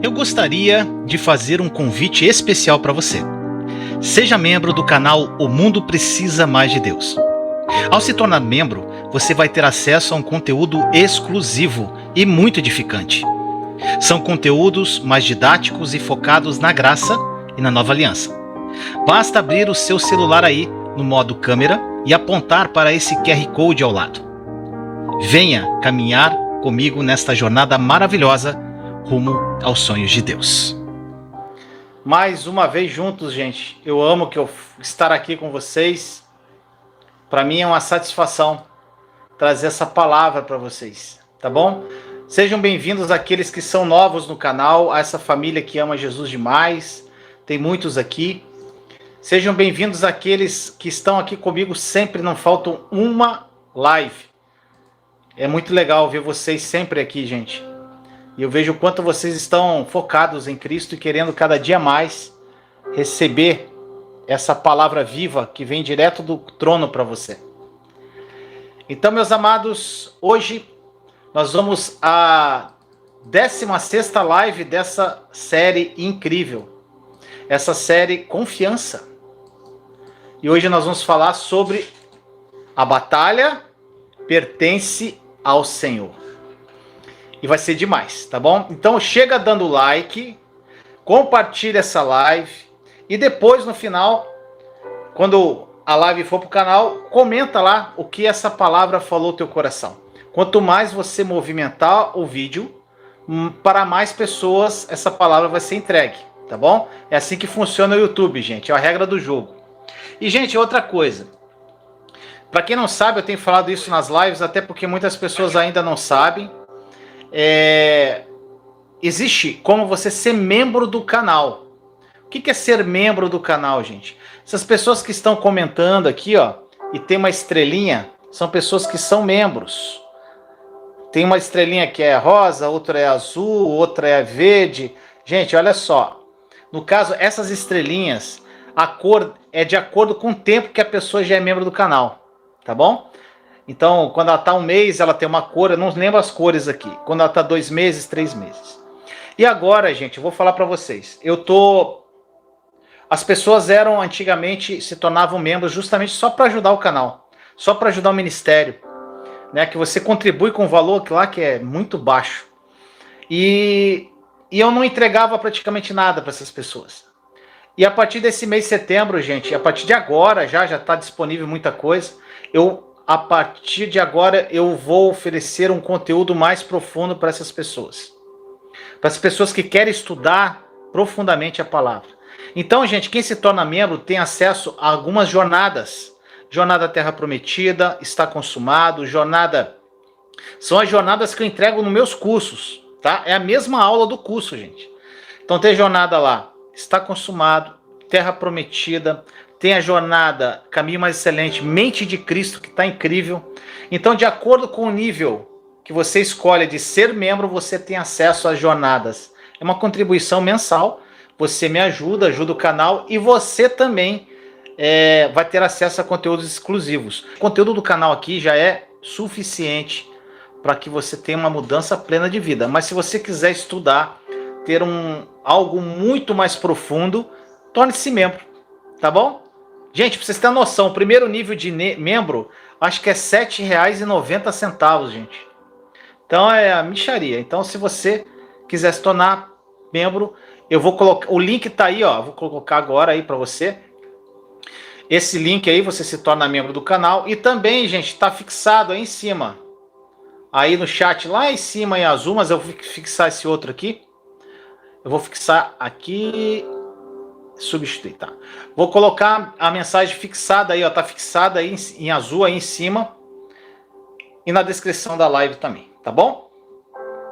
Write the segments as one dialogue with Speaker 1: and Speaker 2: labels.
Speaker 1: Eu gostaria de fazer um convite especial para você. Seja membro do canal O Mundo Precisa Mais de Deus. Ao se tornar membro, você vai ter acesso a um conteúdo exclusivo e muito edificante. São conteúdos mais didáticos e focados na graça e na nova aliança. Basta abrir o seu celular aí no modo câmera e apontar para esse QR Code ao lado. Venha caminhar comigo nesta jornada maravilhosa rumo aos sonhos de Deus. Mais uma vez juntos, gente. Eu amo estar aqui com vocês. Para mim é uma satisfação trazer essa palavra para vocês, tá bom? Sejam bem-vindos aqueles que são novos no canal, a essa família que ama Jesus demais. Tem muitos aqui. Sejam bem-vindos aqueles que estão aqui comigo sempre, não faltam uma live. É muito legal ver vocês sempre aqui, gente. E eu vejo o quanto vocês estão focados em Cristo e querendo cada dia mais receber essa palavra viva que vem direto do trono para você. Então, meus amados, hoje nós vamos à 16ª live dessa série incrível. Essa série Confiança. E hoje nós vamos falar sobre a batalha pertence ao Senhor. E vai ser demais, tá bom? Então chega dando like, compartilha essa live e depois no final, quando a live for pro canal, comenta lá o que essa palavra falou no teu coração. Quanto mais você movimentar o vídeo, para mais pessoas essa palavra vai ser entregue, tá bom? É assim que funciona o YouTube, gente, é a regra do jogo. E, gente, outra coisa. Para quem não sabe, eu tenho falado isso nas lives, até porque muitas pessoas ainda não sabem. Existe como você ser membro do canal. O que é ser membro do canal, gente? Essas pessoas que estão comentando aqui, ó, e tem uma estrelinha, são pessoas que são membros. Tem uma estrelinha que é rosa, outra é azul, outra é verde. Gente, olha só. No caso, essas estrelinhas, a cor é de acordo com o tempo que a pessoa já é membro do canal, tá bom? Então, quando ela está 1 mês, ela tem uma cor, eu não lembro as cores aqui. Quando ela está 2 meses, 3 meses. E agora, gente, eu vou falar para vocês. As pessoas antigamente, se tornavam membros justamente só para ajudar o canal. Só para ajudar o ministério. Né? Que você contribui com um valor lá que é muito baixo. E eu não entregava praticamente nada para essas pessoas. E a partir desse mês de setembro, gente, a partir de agora, já está disponível muita coisa. A partir de agora, eu vou oferecer um conteúdo mais profundo para essas pessoas. Para as pessoas que querem estudar profundamente a palavra. Então, gente, quem se torna membro tem acesso a algumas jornadas. Jornada Terra Prometida, Está Consumado, jornada... São as jornadas que eu entrego nos meus cursos, tá? É a mesma aula do curso, gente. Então tem jornada lá, Está Consumado, Terra Prometida... Tem a jornada Caminho Mais Excelente, Mente de Cristo, que está incrível. Então, de acordo com o nível que você escolhe de ser membro, você tem acesso às jornadas. É uma contribuição mensal. Você me ajuda, ajuda o canal e você também vai ter acesso a conteúdos exclusivos. O conteúdo do canal aqui já é suficiente para que você tenha uma mudança plena de vida. Mas se você quiser estudar, ter algo muito mais profundo, torne-se membro, tá bom? Gente, para vocês terem noção, o primeiro nível de membro, acho que é R$ 7,90, gente. Então é a mixaria. Então se você quiser se tornar membro, eu vou colocar, o link tá aí, ó, vou colocar agora aí para você. Esse link aí, você se torna membro do canal. E também, gente, tá fixado aí em cima. Aí no chat, lá em cima em azul, mas eu vou fixar esse outro aqui. Eu vou fixar aqui... substituir, tá? Vou colocar a mensagem fixada aí, ó, tá fixada aí em azul aí em cima e na descrição da live também, tá bom?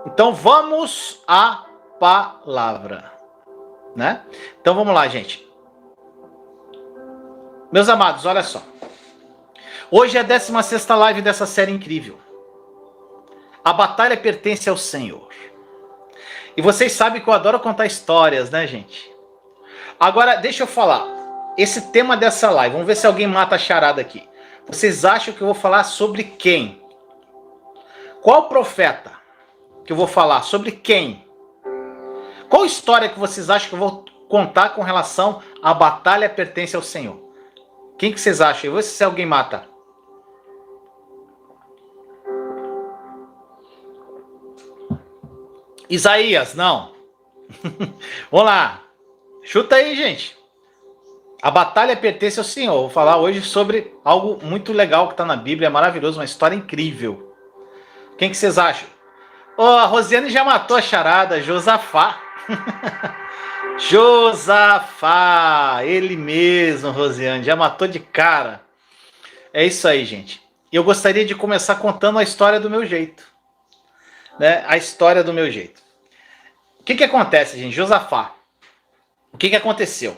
Speaker 1: Então vamos à palavra, né? Então vamos lá, gente. Meus amados, olha só. Hoje é a 16ª live dessa série incrível. A batalha pertence ao Senhor. E vocês sabem que eu adoro contar histórias, né, gente? Agora, deixa eu falar. Esse tema dessa live, vamos ver se alguém mata a charada aqui. Vocês acham que eu vou falar sobre quem? Qual profeta que eu vou falar? Sobre quem? Qual história que vocês acham que eu vou contar com relação à batalha pertence ao Senhor? Quem que vocês acham? Eu vou ver se alguém mata. Isaías, não. Vamos lá. Chuta aí, gente. A batalha pertence ao Senhor. Vou falar hoje sobre algo muito legal que está na Bíblia, é maravilhoso, uma história incrível. Quem que vocês acham? Oh, a Rosiane já matou a charada, Josafá. Josafá, ele mesmo, Rosiane, já matou de cara. É isso aí, gente. Eu gostaria de começar contando a história do meu jeito. Né? A história do meu jeito. O que acontece, gente? Josafá. O que aconteceu?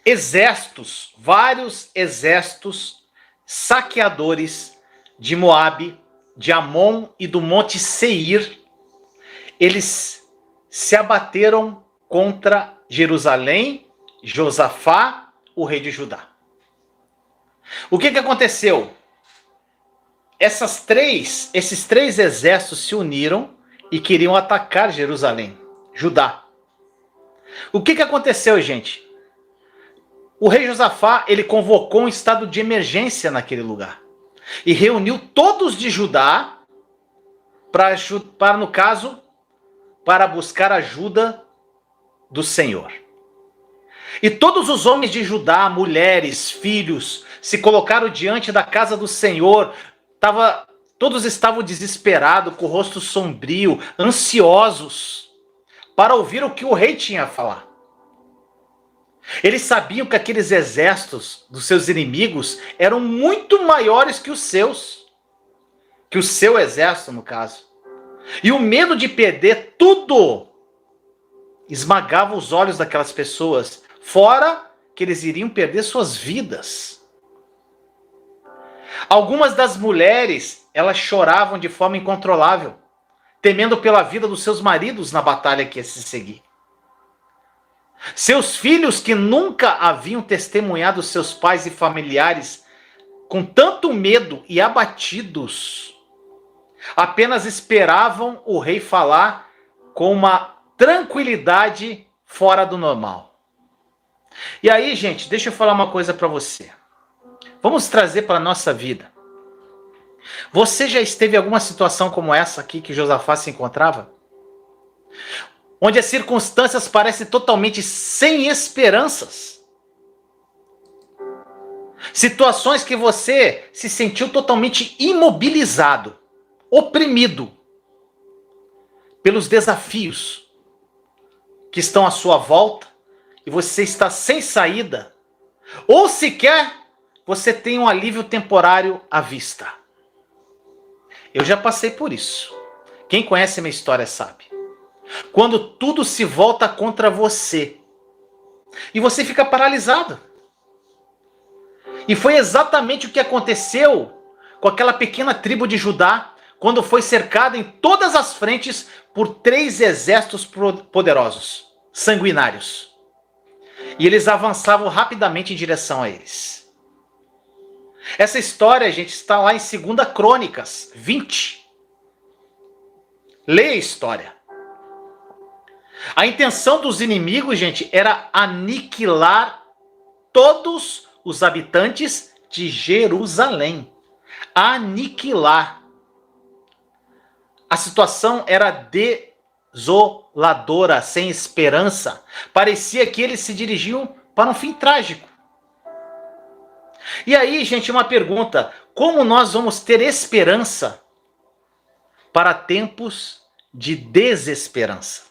Speaker 1: Exércitos, vários exércitos saqueadores de Moabe, de Amon e do Monte Seir, eles se abateram contra Jerusalém, Josafá, o rei de Judá. O que aconteceu? Esses três exércitos se uniram e queriam atacar Jerusalém, Judá. O que aconteceu, gente? O rei Josafá, ele convocou um estado de emergência naquele lugar e reuniu todos de Judá no caso, para buscar ajuda do Senhor. E todos os homens de Judá, mulheres, filhos, se colocaram diante da casa do Senhor. Todos estavam desesperados, com o rosto sombrio, ansiosos, para ouvir o que o rei tinha a falar. Eles sabiam que aqueles exércitos dos seus inimigos eram muito maiores que os seus. Que o seu exército, no caso. E o medo de perder tudo esmagava os olhos daquelas pessoas. Fora que eles iriam perder suas vidas. Algumas das mulheres, elas choravam de forma incontrolável, temendo pela vida dos seus maridos na batalha que ia se seguir. Seus filhos, que nunca haviam testemunhado seus pais e familiares com tanto medo e abatidos, apenas esperavam o rei falar com uma tranquilidade fora do normal. E aí, gente, deixa eu falar uma coisa para você. Vamos trazer para a nossa vida. Você já esteve em alguma situação como essa aqui que Josafá se encontrava? Onde as circunstâncias parecem totalmente sem esperanças. Situações que você se sentiu totalmente imobilizado, oprimido pelos desafios que estão à sua volta e você está sem saída, ou sequer você tem um alívio temporário à vista. Eu já passei por isso. Quem conhece minha história sabe. Quando tudo se volta contra você e você fica paralisado. E foi exatamente o que aconteceu com aquela pequena tribo de Judá, quando foi cercada em todas as frentes por 3 exércitos poderosos, sanguinários. E eles avançavam rapidamente em direção a eles. Essa história, gente, está lá em 2 Crônicas 20. Leia a história. A intenção dos inimigos, gente, era aniquilar todos os habitantes de Jerusalém. Aniquilar. A situação era desoladora, sem esperança. Parecia que eles se dirigiam para um fim trágico. E aí, gente, uma pergunta: como nós vamos ter esperança para tempos de desesperança?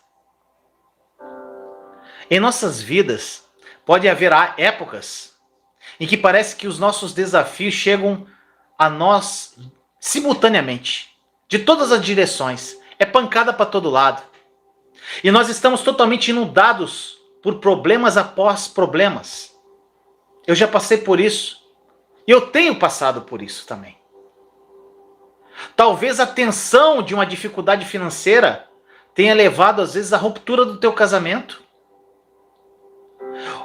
Speaker 1: Em nossas vidas, pode haver épocas em que parece que os nossos desafios chegam a nós simultaneamente, de todas as direções. É pancada para todo lado. E nós estamos totalmente inundados por problemas após problemas. Eu já passei por isso. E eu tenho passado por isso também. Talvez a tensão de uma dificuldade financeira tenha levado, às vezes, à ruptura do teu casamento.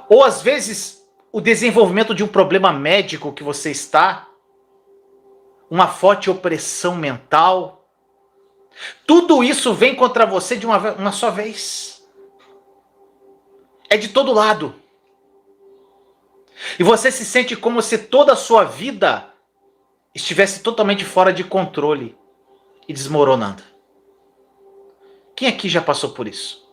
Speaker 1: Ou, às vezes, o desenvolvimento de um problema médico que você está, uma forte opressão mental. Tudo isso vem contra você de uma só vez. é de todo lado. E você se sente como se toda a sua vida estivesse totalmente fora de controle e desmoronando. Quem aqui já passou por isso?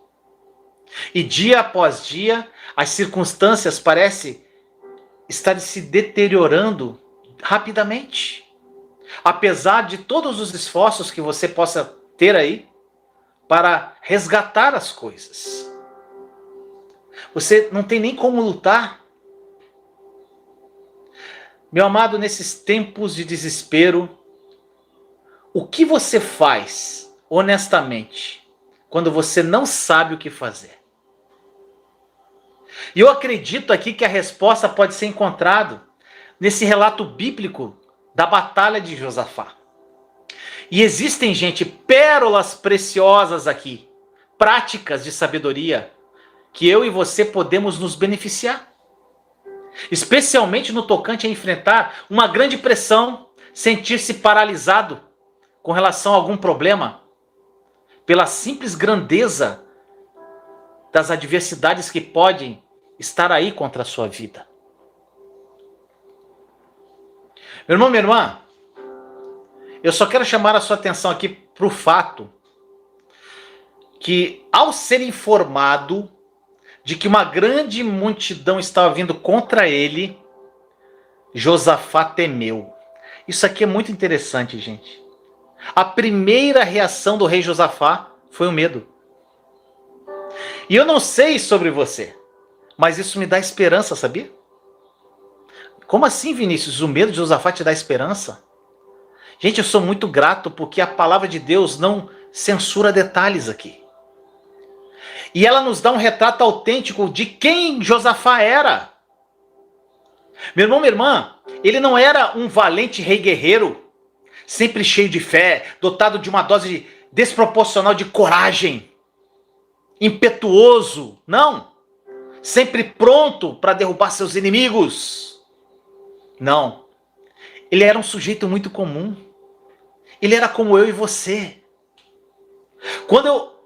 Speaker 1: E dia após dia, as circunstâncias parecem estar se deteriorando rapidamente. Apesar de todos os esforços que você possa ter aí para resgatar as coisas. Você não tem nem como lutar. Meu amado, nesses tempos de desespero, o que você faz, honestamente, quando você não sabe o que fazer? E eu acredito aqui que a resposta pode ser encontrada nesse relato bíblico da batalha de Josafá. E existem, gente, pérolas preciosas aqui, práticas de sabedoria, que eu e você podemos nos beneficiar. Especialmente no tocante a enfrentar uma grande pressão, sentir-se paralisado com relação a algum problema, pela simples grandeza das adversidades que podem estar aí contra a sua vida. Meu irmão, minha irmã, eu só quero chamar a sua atenção aqui para o fato que, ao ser informado de que uma grande multidão estava vindo contra ele, Josafá temeu. Isso aqui é muito interessante, gente. A primeira reação do rei Josafá foi o medo. E eu não sei sobre você, mas isso me dá esperança, sabia? Como assim, Vinícius? O medo de Josafá te dá esperança? Gente, eu sou muito grato porque a palavra de Deus não censura detalhes aqui. E ela nos dá um retrato autêntico de quem Josafá era. Meu irmão, minha irmã, ele não era um valente rei guerreiro, sempre cheio de fé, dotado de uma dose desproporcional de coragem, impetuoso, não. Sempre pronto para derrubar seus inimigos. Não. Ele era um sujeito muito comum. Ele era como eu e você. Quando eu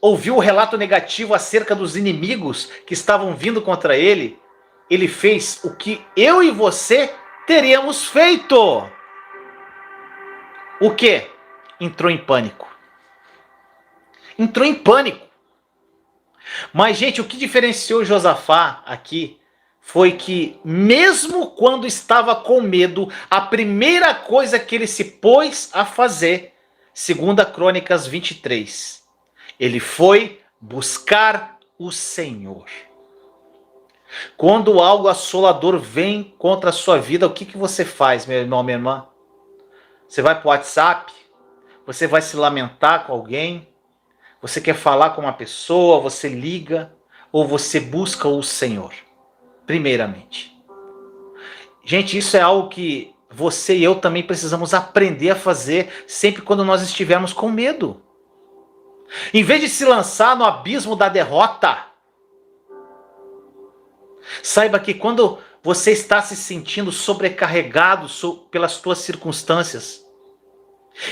Speaker 1: ouvi o relato negativo acerca dos inimigos que estavam vindo contra ele, ele fez o que eu e você teríamos feito. O quê? Entrou em pânico. Entrou em pânico. Mas, gente, o que diferenciou Josafá aqui foi que, mesmo quando estava com medo, a primeira coisa que ele se pôs a fazer, segundo Crônicas 23, ele foi buscar o Senhor. Quando algo assolador vem contra a sua vida, o que você faz, meu irmão, minha irmã? Você vai para o WhatsApp? Você vai se lamentar com alguém? Você quer falar com uma pessoa? Você liga? Ou você busca o Senhor? Primeiramente. Gente, isso é algo que você e eu também precisamos aprender a fazer sempre quando nós estivermos com medo. Em vez de se lançar no abismo da derrota, saiba que quando você está se sentindo sobrecarregado pelas suas circunstâncias,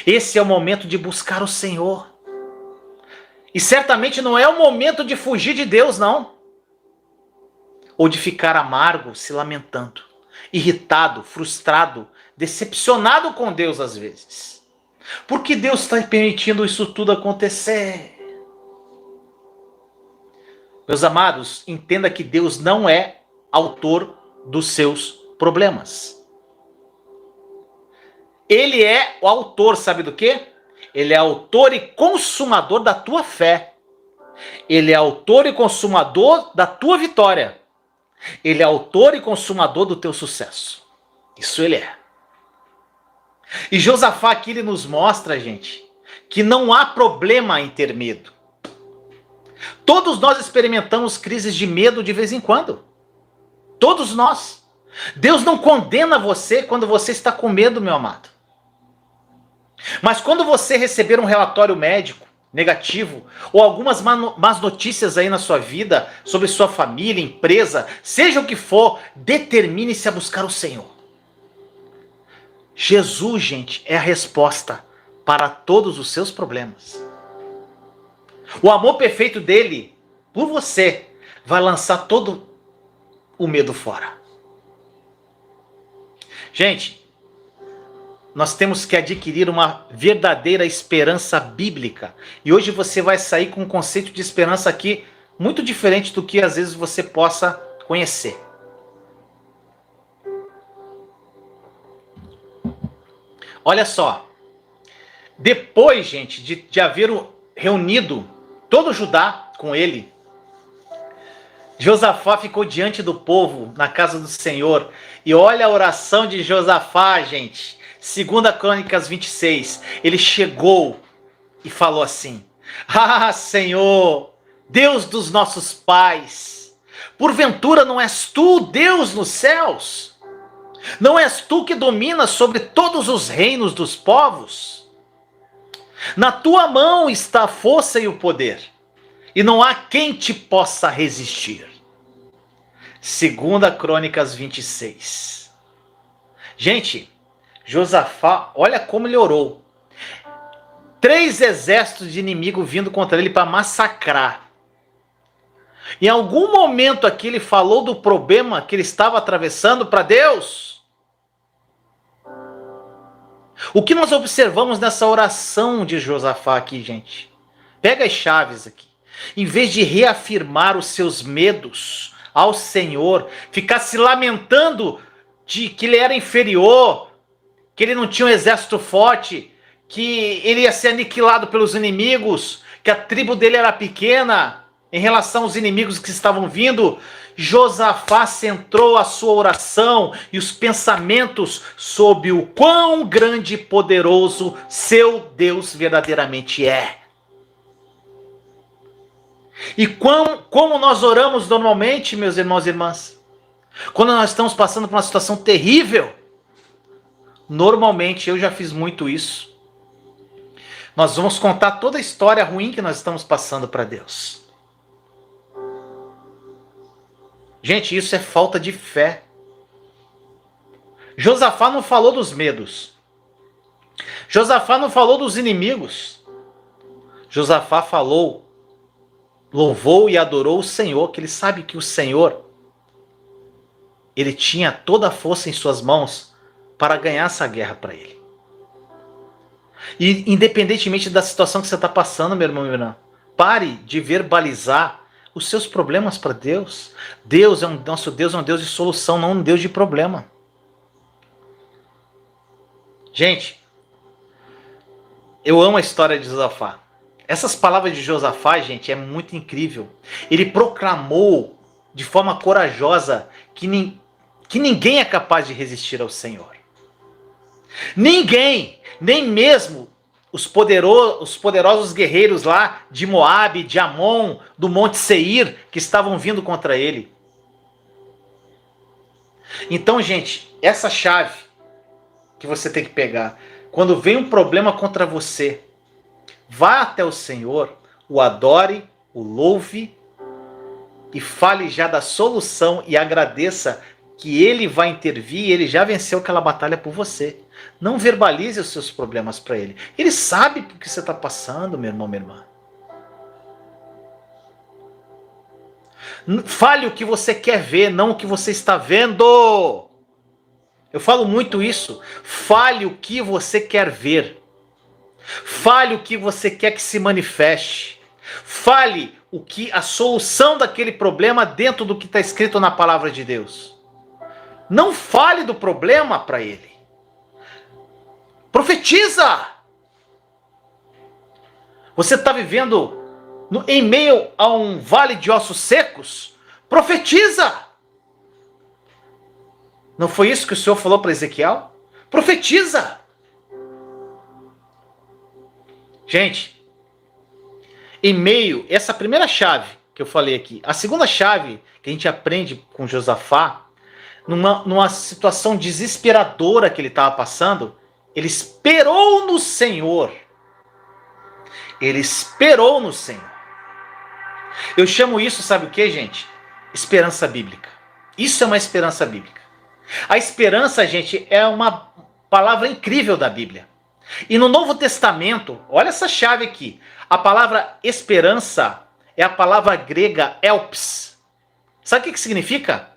Speaker 1: esse é o momento de buscar o Senhor. E certamente não é o momento de fugir de Deus, não. Ou de ficar amargo, se lamentando, irritado, frustrado, decepcionado com Deus às vezes. Por que Deus está permitindo isso tudo acontecer? Meus amados, entenda que Deus não é autor dos seus problemas. Ele é o autor, sabe do quê? Ele é autor e consumador da tua fé. Ele é autor e consumador da tua vitória. Ele é autor e consumador do teu sucesso. Isso ele é. E Josafá aqui ele nos mostra, gente, que não há problema em ter medo. Todos nós experimentamos crises de medo de vez em quando. Todos nós. Deus não condena você quando você está com medo, meu amado. Mas quando você receber um relatório médico negativo, ou algumas más notícias aí na sua vida, sobre sua família, empresa, seja o que for, determine-se a buscar o Senhor. Jesus, gente, é a resposta para todos os seus problemas. O amor perfeito dele por você vai lançar todo o medo fora. Gente, nós temos que adquirir uma verdadeira esperança bíblica. E hoje você vai sair com um conceito de esperança aqui muito diferente do que às vezes você possa conhecer. Olha só. Depois, gente, de haver reunido todo Judá com ele, Josafá ficou diante do povo na casa do Senhor. E olha a oração de Josafá, gente. 2 Crônicas 26. Ele chegou e falou assim: Ah, Senhor, Deus dos nossos pais, porventura não és tu Deus nos céus? Não és tu que dominas sobre todos os reinos dos povos? Na tua mão está a força e o poder, e não há quem te possa resistir. 2 Crônicas 26. Gente, Josafá, olha como ele orou. 3 exércitos de inimigo vindo contra ele para massacrar. Em algum momento aqui ele falou do problema que ele estava atravessando para Deus. O que nós observamos nessa oração de Josafá aqui, gente? Pega as chaves aqui. Em vez de reafirmar os seus medos ao Senhor, ficar se lamentando de que ele era inferior, que ele não tinha um exército forte, que ele ia ser aniquilado pelos inimigos, que a tribo dele era pequena em relação aos inimigos que estavam vindo, Josafá centrou a sua oração e os pensamentos sobre o quão grande e poderoso seu Deus verdadeiramente é. E como nós oramos normalmente, meus irmãos e irmãs, quando nós estamos passando por uma situação terrível, normalmente, eu já fiz muito isso, nós vamos contar toda a história ruim que nós estamos passando para Deus. Gente, isso é falta de fé. Josafá não falou dos medos. Josafá não falou dos inimigos. Josafá falou, louvou e adorou o Senhor, que ele sabe que o Senhor, ele tinha toda a força em suas mãos para ganhar essa guerra para ele. E independentemente da situação que você está passando, meu irmão e minha irmã, pare de verbalizar os seus problemas para Deus. Nosso Deus é um Deus de solução, não um Deus de problema. Gente, eu amo a história de Josafá. Essas palavras de Josafá, gente, é muito incrível. Ele proclamou de forma corajosa que ninguém é capaz de resistir ao Senhor. Ninguém, nem mesmo os poderosos guerreiros lá de Moabe, de Amon, do Monte Seir, que estavam vindo contra ele. Então, gente, essa chave que você tem que pegar, quando vem um problema contra você, vá até o Senhor, o adore, o louve e fale já da solução e agradeça que ele vai intervir e ele já venceu aquela batalha por você. Não verbalize os seus problemas para ele. Ele sabe o que você está passando, meu irmão, minha irmã. Fale o que você quer ver, não o que você está vendo. Eu falo muito isso. Fale o que você quer ver. Fale o que você quer que se manifeste. Fale o que a solução daquele problema dentro do que está escrito na palavra de Deus. Não fale do problema para ele. Profetiza! Você está vivendo em meio a um vale de ossos secos? Profetiza! Não foi isso que o Senhor falou para Ezequiel? Profetiza! Gente, em meio, essa primeira chave que eu falei aqui, a segunda chave que a gente aprende com Josafá, numa situação desesperadora que ele estava passando, ele esperou no Senhor. Ele esperou no Senhor. Eu chamo isso, sabe o que, gente? Esperança bíblica. Isso é uma esperança bíblica. A esperança, gente, é uma palavra incrível da Bíblia. E no Novo Testamento, olha essa chave aqui. A palavra esperança é a palavra grega elpis, Sabe o que significa?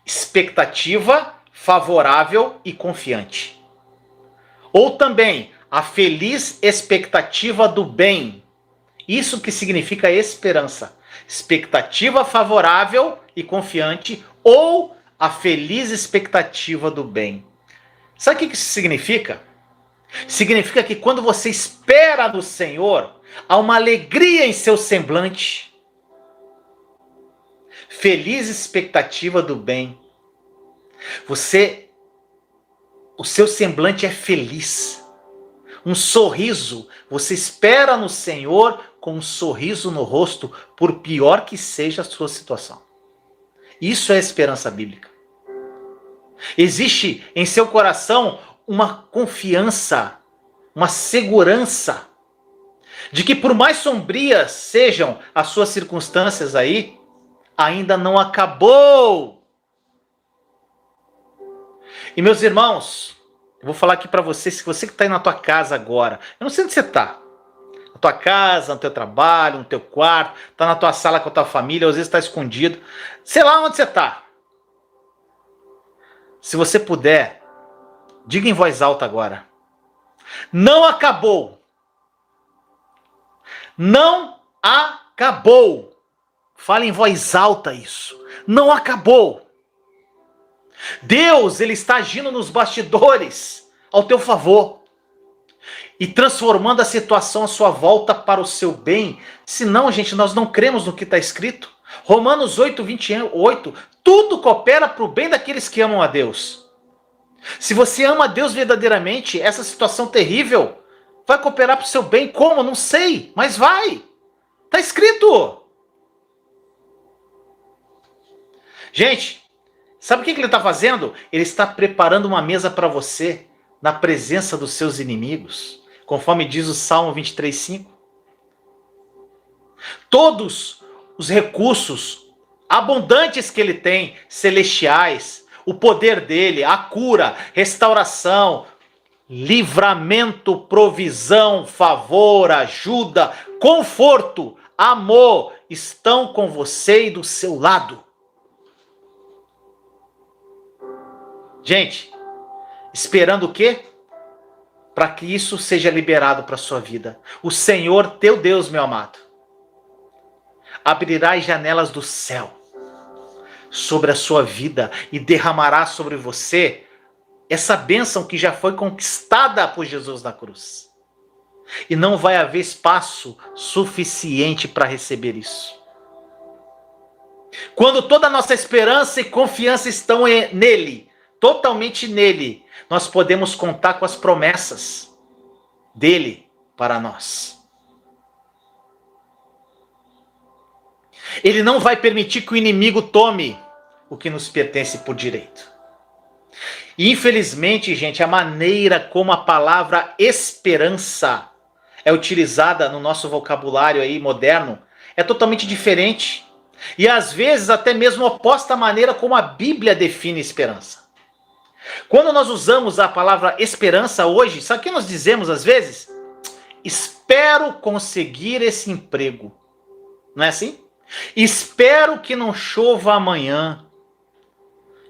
Speaker 1: Expectativa favorável e confiante. Ou também a feliz expectativa do bem. Isso que significa esperança. Expectativa favorável e confiante ou a feliz expectativa do bem. Sabe o que isso significa? Significa que quando você espera no Senhor, há uma alegria em seu semblante. Feliz expectativa do bem. O seu semblante é feliz. Um sorriso. Você espera no Senhor com um sorriso no rosto, por pior que seja a sua situação. Isso é esperança bíblica. Existe em seu coração uma confiança, uma segurança de que por mais sombrias sejam as suas circunstâncias aí, ainda não acabou. E meus irmãos, eu vou falar aqui para você, se você que está aí na tua casa agora, eu não sei onde você está, na tua casa, no teu trabalho, no teu quarto, está na tua sala com a tua família, ou às vezes está escondido, sei lá onde você está. Se você puder, diga em voz alta agora: não acabou. Não acabou. Fale em voz alta isso. Não acabou. Deus, ele está agindo nos bastidores ao teu favor e transformando a situação à sua volta para o seu bem. Senão, gente, nós não cremos no que está escrito. Romanos 8:28, tudo coopera para o bem daqueles que amam a Deus. Se você ama a Deus verdadeiramente, essa situação terrível vai cooperar para o seu bem. Como? Não sei, mas vai. Está escrito. Gente, sabe o que ele está fazendo? Ele está preparando uma mesa para você na presença dos seus inimigos, conforme diz o Salmo 23:5. Todos os recursos abundantes que ele tem, celestiais, o poder dele, a cura, restauração, livramento, provisão, favor, ajuda, conforto, amor, estão com você e do seu lado. Gente, esperando o quê? Para que isso seja liberado para a sua vida. O Senhor, teu Deus, meu amado, abrirá as janelas do céu sobre a sua vida e derramará sobre você essa bênção que já foi conquistada por Jesus na cruz. E não vai haver espaço suficiente para receber isso. Quando toda a nossa esperança e confiança estão nele, totalmente nele, nós podemos contar com as promessas dele para nós. Ele não vai permitir que o inimigo tome o que nos pertence por direito. E infelizmente, gente, a maneira como a palavra esperança é utilizada no nosso vocabulário aí moderno é totalmente diferente. E às vezes até mesmo oposta à maneira como a Bíblia define esperança. Quando nós usamos a palavra esperança hoje, sabe o que nós dizemos às vezes? Espero conseguir esse emprego. Não é assim? Espero que não chova amanhã.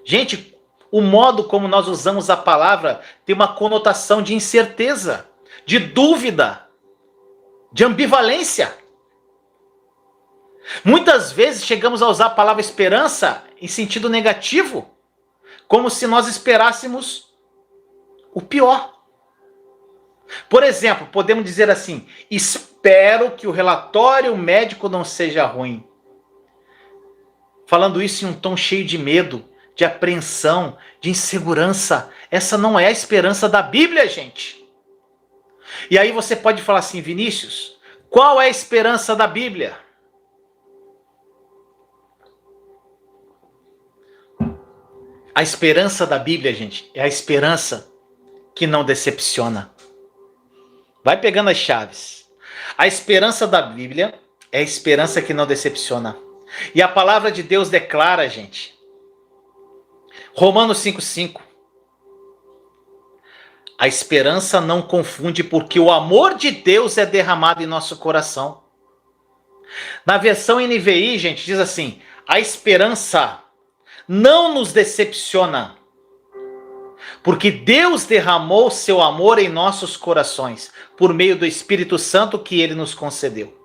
Speaker 1: Gente, o modo como nós usamos a palavra tem uma conotação de incerteza, de dúvida, de ambivalência. Muitas vezes chegamos a usar a palavra esperança em sentido negativo, como se nós esperássemos o pior. Por exemplo, podemos dizer assim: espero que o relatório médico não seja ruim. Falando isso em um tom cheio de medo, de apreensão, de insegurança. Essa não é a esperança da Bíblia, gente. E aí você pode falar assim: Vinícius, qual é a esperança da Bíblia? A esperança da Bíblia, gente, é a esperança que não decepciona. Vai pegando as chaves. A esperança da Bíblia é a esperança que não decepciona. E a palavra de Deus declara, gente, Romanos 5:5. A esperança não confunde, porque o amor de Deus é derramado em nosso coração. Na versão NVI, gente, diz assim: A esperança não nos decepciona, porque Deus derramou seu amor em nossos corações, por meio do Espírito Santo que Ele nos concedeu.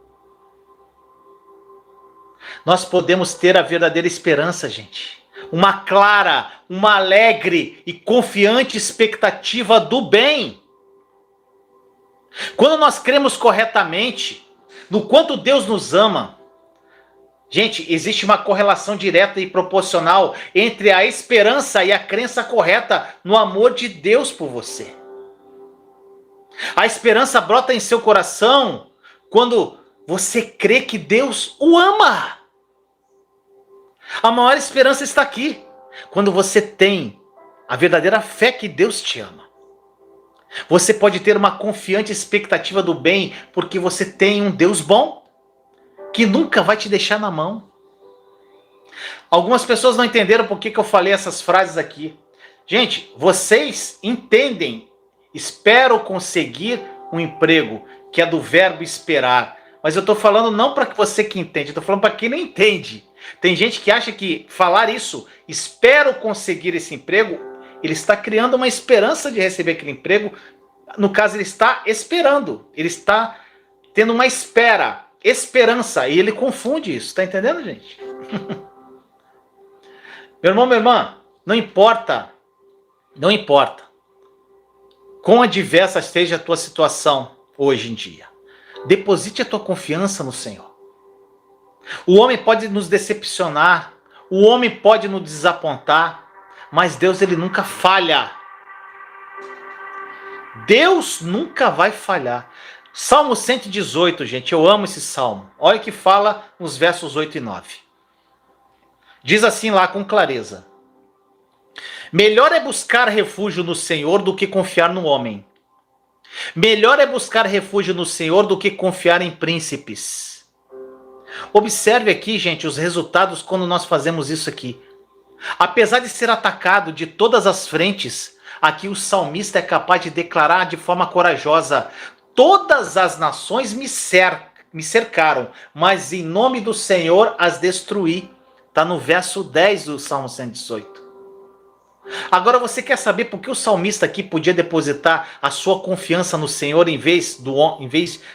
Speaker 1: Nós podemos ter a verdadeira esperança, gente. Uma clara, uma alegre e confiante expectativa do bem. Quando nós cremos corretamente no quanto Deus nos ama, gente, existe uma correlação direta e proporcional entre a esperança e a crença correta no amor de Deus por você. A esperança brota em seu coração quando você crê que Deus o ama. A maior esperança está aqui, quando você tem a verdadeira fé que Deus te ama. Você pode ter uma confiante expectativa do bem, porque você tem um Deus bom, que nunca vai te deixar na mão. Algumas pessoas não entenderam por que eu falei essas frases aqui. Gente, vocês entendem, espero conseguir um emprego, que é do verbo esperar. Mas eu estou falando não para você que entende, eu estou falando para quem não entende. Tem gente que acha que falar isso, espero conseguir esse emprego, ele está criando uma esperança de receber aquele emprego. No caso, ele está esperando, ele está tendo uma esperança, e ele confunde isso. Está entendendo, gente? Meu irmão, minha irmã, não importa quão adversa esteja a tua situação hoje em dia, deposite a tua confiança no Senhor. O homem pode nos decepcionar, o homem pode nos desapontar, mas Deus, ele nunca falha. Deus nunca vai falhar. Salmo 118, gente, eu amo esse salmo. Olha o que fala nos versos 8 e 9. Diz assim lá com clareza: melhor é buscar refúgio no Senhor do que confiar no homem. Melhor é buscar refúgio no Senhor do que confiar em príncipes. Observe aqui, gente, os resultados quando nós fazemos isso aqui. Apesar de ser atacado de todas as frentes, aqui o salmista é capaz de declarar de forma corajosa: todas as nações me cercaram, mas em nome do Senhor as destruí. Está no verso 10 do Salmo 118. Agora, você quer saber por que o salmista aqui podia depositar a sua confiança no Senhor em vez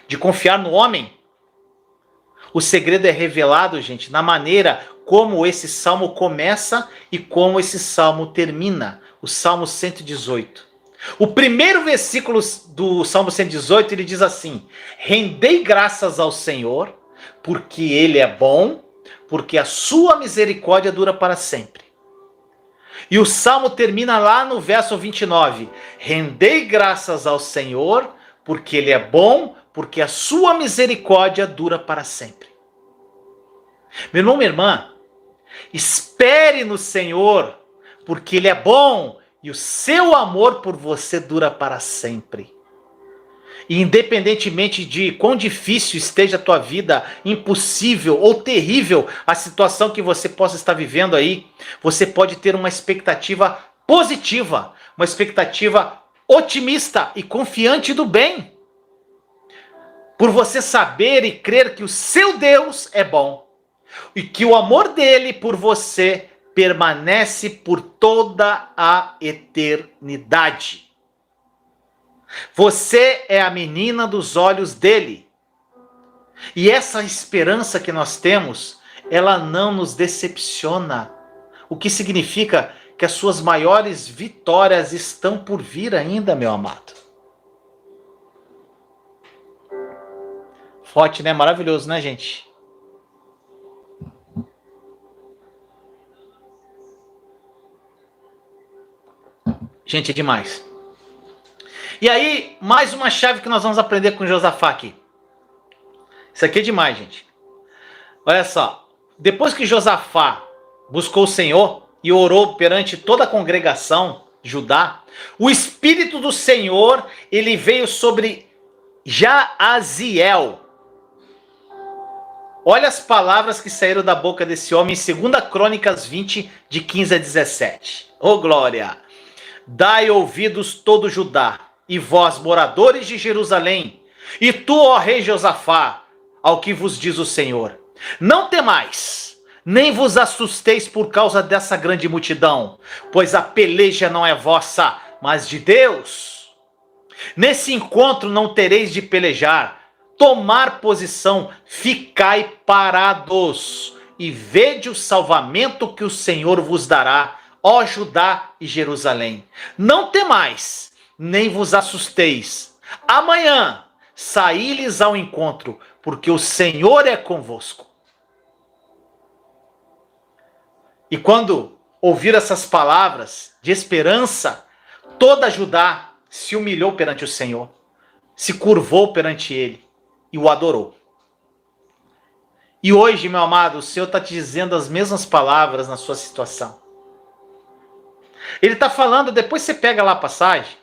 Speaker 1: de confiar no homem? O segredo é revelado, gente, na maneira como esse salmo começa e como esse salmo termina. O Salmo 118. O primeiro versículo do Salmo 118, ele diz assim: rendei graças ao Senhor, porque Ele é bom, porque a sua misericórdia dura para sempre. E o Salmo termina lá no verso 29. Rendei graças ao Senhor, porque Ele é bom, porque a sua misericórdia dura para sempre. Meu irmão, minha irmã, espere no Senhor, porque Ele é bom e o seu amor por você dura para sempre. E independentemente de quão difícil esteja a tua vida, impossível ou terrível a situação que você possa estar vivendo aí, você pode ter uma expectativa positiva, uma expectativa otimista e confiante do bem. Por você saber e crer que o seu Deus é bom e que o amor dele por você permanece por toda a eternidade. Você é a menina dos olhos dele. E essa esperança que nós temos, ela não nos decepciona. O que significa que as suas maiores vitórias estão por vir ainda, meu amado. Forte, né? Maravilhoso, né, gente? Gente, é demais. E aí, mais uma chave que nós vamos aprender com Josafá aqui. Isso aqui é demais, gente. Olha só. Depois que Josafá buscou o Senhor e orou perante toda a congregação de Judá, o Espírito do Senhor, ele veio sobre Jaaziel. Olha as palavras que saíram da boca desse homem em 2 Crônicas 20, de 15 a 17. Ô glória! Dai ouvidos todo Judá, e vós, moradores de Jerusalém, e tu, ó rei Josafá, ao que vos diz o Senhor: não temais, nem vos assusteis por causa dessa grande multidão, pois a peleja não é vossa, mas de Deus. Nesse encontro não tereis de pelejar, tomar posição, ficai parados e vede o salvamento que o Senhor vos dará, ó Judá e Jerusalém. Não temais, nem vos assusteis. Amanhã saí-lhes ao encontro, porque o Senhor é convosco. E quando ouvir essas palavras de esperança, toda Judá se humilhou perante o Senhor, se curvou perante ele e o adorou. E hoje, meu amado, o Senhor está te dizendo as mesmas palavras na sua situação. Ele está falando, depois você pega lá a passagem,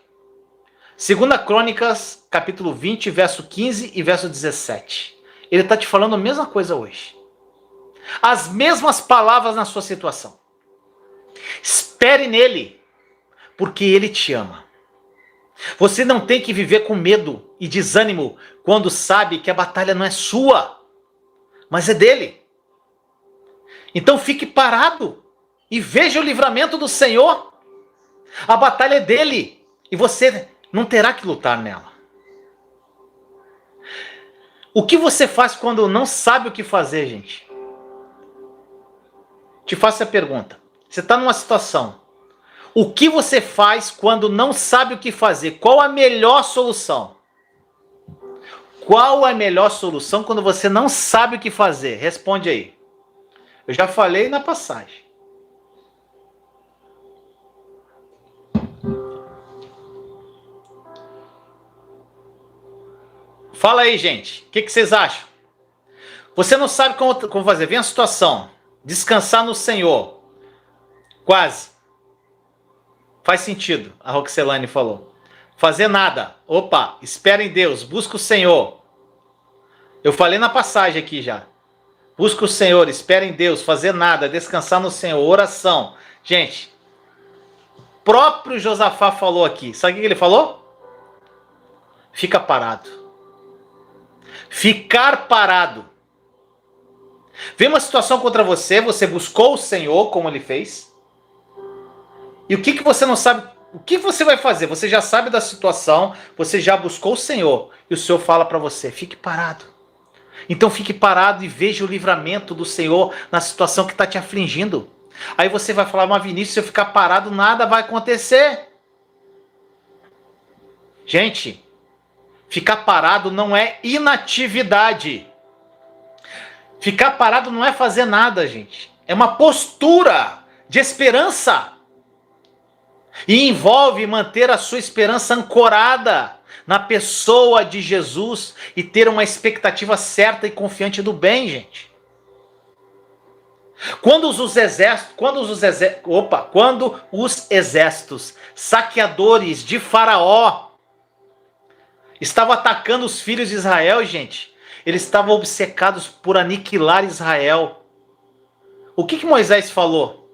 Speaker 1: 2 Crônicas, capítulo 20, verso 15 e verso 17. Ele está te falando a mesma coisa hoje. As mesmas palavras na sua situação. Espere nele, porque ele te ama. Você não tem que viver com medo e desânimo quando sabe que a batalha não é sua, mas é dele. Então fique parado e veja o livramento do Senhor. A batalha é dele e você não terá que lutar nela. O que você faz quando não sabe o que fazer, gente? Te faço a pergunta. Você está numa situação. O que você faz quando não sabe o que fazer? Qual a melhor solução? Qual a melhor solução quando você não sabe o que fazer? Responde aí. Eu já falei na passagem. Fala aí, gente. O que vocês acham? Você não sabe como fazer. Vem a situação. Descansar no Senhor. Quase. Faz sentido, a Roxelane falou. Fazer nada. Opa, espera em Deus. Busca o Senhor. Eu falei na passagem aqui já. Busca o Senhor, espera em Deus. Fazer nada, descansar no Senhor. Oração. Gente, o próprio Josafá falou aqui. Sabe o que ele falou? Fica parado. Ficar parado. Vem uma situação contra você, você buscou o Senhor, como ele fez. E o que você não sabe? O que você vai fazer? Você já sabe da situação, você já buscou o Senhor. E o Senhor fala para você, fique parado. Então fique parado e veja o livramento do Senhor na situação que está te afligindo. Aí você vai falar, mas Vinícius, se eu ficar parado, nada vai acontecer. Gente, ficar parado não é inatividade. Ficar parado não é fazer nada, gente. É uma postura de esperança. E envolve manter a sua esperança ancorada na pessoa de Jesus e ter uma expectativa certa e confiante do bem, gente. Quando os exércitos saqueadores de Faraó estavam atacando os filhos de Israel, gente, eles estavam obcecados por aniquilar Israel. O que Moisés falou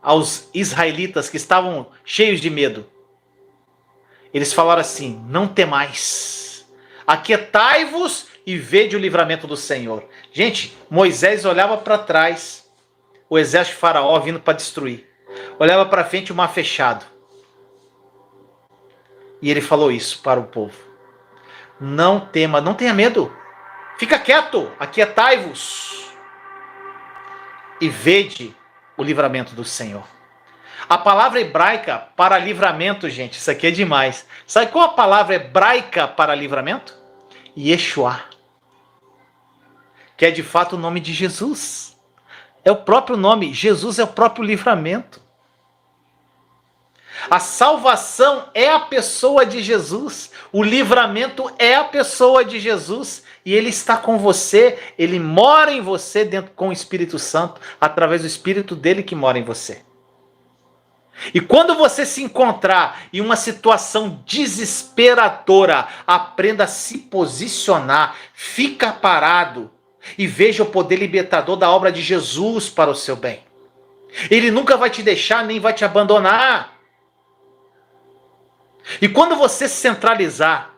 Speaker 1: aos israelitas que estavam cheios de medo? Eles falaram assim, não temais, aquietai-vos e vede o livramento do Senhor. Gente, Moisés olhava para trás, o exército de Faraó vindo para destruir. Olhava para frente, o mar fechado. E ele falou isso para o povo. Não tema, não tenha medo. Fica quieto, aquietai-vos e vede o livramento do Senhor. A palavra hebraica para livramento, gente, isso aqui é demais. Sabe qual a palavra hebraica para livramento? Yeshua. Que é de fato o nome de Jesus. É o próprio nome. Jesus é o próprio livramento. A salvação é a pessoa de Jesus. O livramento é a pessoa de Jesus. E ele está com você. Ele mora em você dentro com o Espírito Santo. Através do Espírito dele que mora em você. E quando você se encontrar em uma situação desesperadora, aprenda a se posicionar. Fica parado. E veja o poder libertador da obra de Jesus para o seu bem. Ele nunca vai te deixar nem vai te abandonar. E quando você centralizar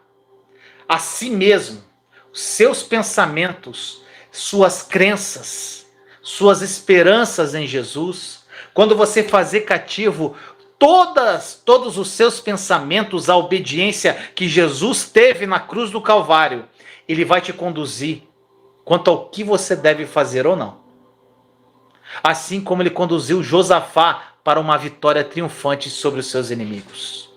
Speaker 1: a si mesmo, seus pensamentos, suas crenças, suas esperanças em Jesus, quando você fazer cativo todos os seus pensamentos à obediência que Jesus teve na cruz do Calvário, ele vai te conduzir quanto ao que você deve fazer ou não. Assim como ele conduziu Josafá para uma vitória triunfante sobre os seus inimigos.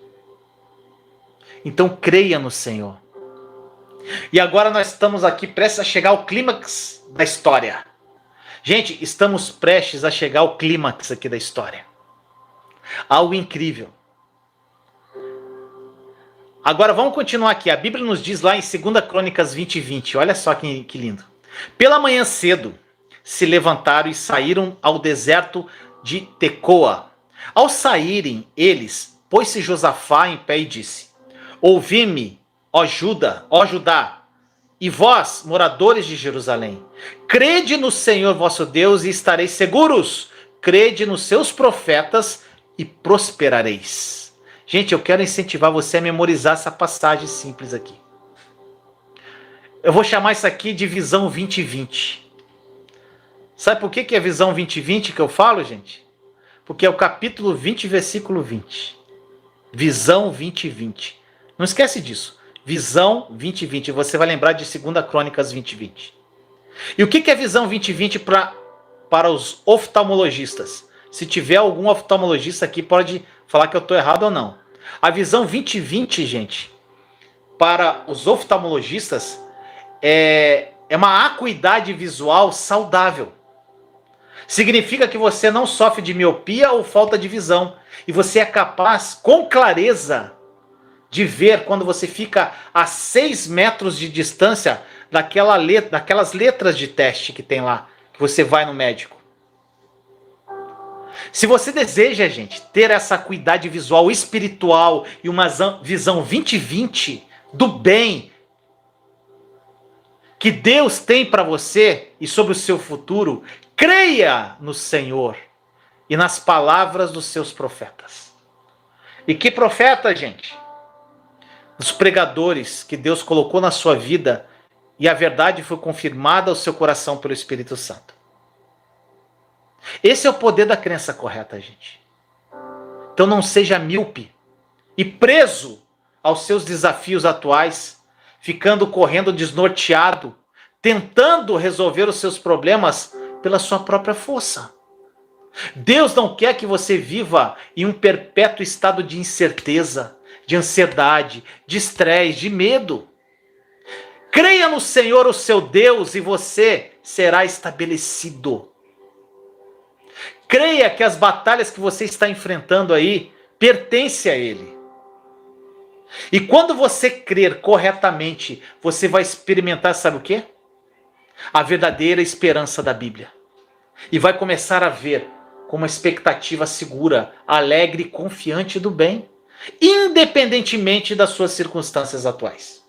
Speaker 1: Então creia no Senhor. E agora nós estamos aqui prestes a chegar ao clímax da história. Gente, estamos prestes a chegar ao clímax aqui da história. Algo incrível. Agora vamos continuar aqui. A Bíblia nos diz lá em 2 Crônicas 20:20. Olha só que lindo. Pela manhã cedo se levantaram e saíram ao deserto de Tecoa. Ao saírem eles, pôs-se Josafá em pé e disse: Ouvi-me, ó Judá, e vós, moradores de Jerusalém, crede no Senhor vosso Deus e estareis seguros. Crede nos seus profetas e prosperareis. Gente, eu quero incentivar você a memorizar essa passagem simples aqui. Eu vou chamar isso aqui de visão 2020. Sabe por que é visão 2020 que eu falo, gente? Porque é o capítulo 20, versículo 20. Visão 2020. Não esquece disso. Visão 2020. Você vai lembrar de 2 Crônicas 20:20. E o que é visão 2020 para os oftalmologistas? Se tiver algum oftalmologista aqui, pode falar que eu estou errado ou não. A visão 2020, gente, para os oftalmologistas, é uma acuidade visual saudável. Significa que você não sofre de miopia ou falta de visão. E você é capaz, com clareza, de ver quando você fica a 6 metros de distância daquelas letras de teste que tem lá, que você vai no médico. Se você deseja, gente, ter essa acuidade visual espiritual e uma visão 2020 do bem que Deus tem para você e sobre o seu futuro, creia no Senhor e nas palavras dos seus profetas. E que profeta, gente? Dos pregadores que Deus colocou na sua vida e a verdade foi confirmada ao seu coração pelo Espírito Santo. Esse é o poder da crença correta, gente. Então não seja míope e preso aos seus desafios atuais, ficando correndo desnorteado, tentando resolver os seus problemas pela sua própria força. Deus não quer que você viva em um perpétuo estado de incerteza, de ansiedade, de estresse, de medo. Creia no Senhor, o seu Deus, e você será estabelecido. Creia que as batalhas que você está enfrentando aí pertencem a Ele. E quando você crer corretamente, você vai experimentar, sabe o quê? A verdadeira esperança da Bíblia. E vai começar a ver com uma expectativa segura, alegre e confiante do bem, independentemente das suas circunstâncias atuais.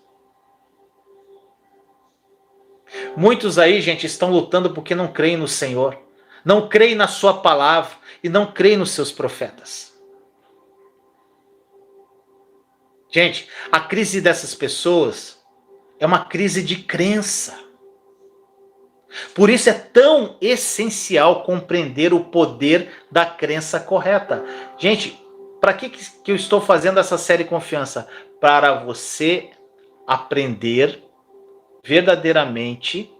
Speaker 1: Muitos aí, gente, estão lutando porque não creem no Senhor, não creem na sua palavra e não creem nos seus profetas. Gente, a crise dessas pessoas é uma crise de crença. Por isso é tão essencial compreender o poder da crença correta. Gente, para que eu estou fazendo essa série Confiança? Para você aprender verdadeiramente